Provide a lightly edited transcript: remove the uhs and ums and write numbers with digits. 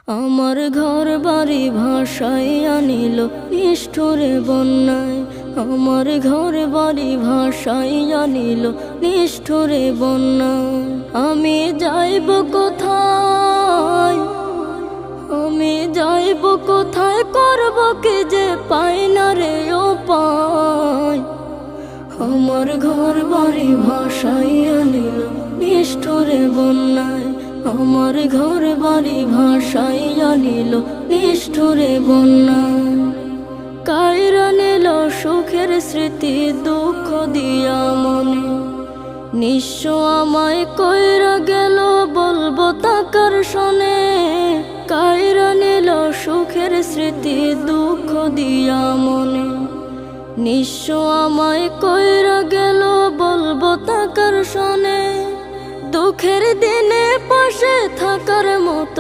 আমার ঘর বাড়ি ভাসাইয়া নিল নিষ্ঠুরে বন্যায়। আমার ঘর বাড়ি ভাসাইয়া নিল নিষ্ঠুরে বন্যায়। আমি যাইব কোথায়, আমি যাইব কোথায়, করব কি যে পাই না রে উপায়। আমার ঘর বাড়ি ভাসাইয়া নিল নিষ্ঠুরে বন্যায়। আমার ঘর বাড়ি ভাসাইয়া নিল নিষ্ঠুরে বন্যায়। কাইরা নিল সুখের স্মৃতি দুঃখ দিয়া মনে। নিঃস্ব আমায় কইরা গেল বলবো তাকার শোনে। কাইরা নিল সুখের স্মৃতি দুঃখ দিয়া মনে। নিঃস্ব আমায় কইরা গেল বলবো তাকার শোনে। দুঃখের দিনে পাশে থাকার মতো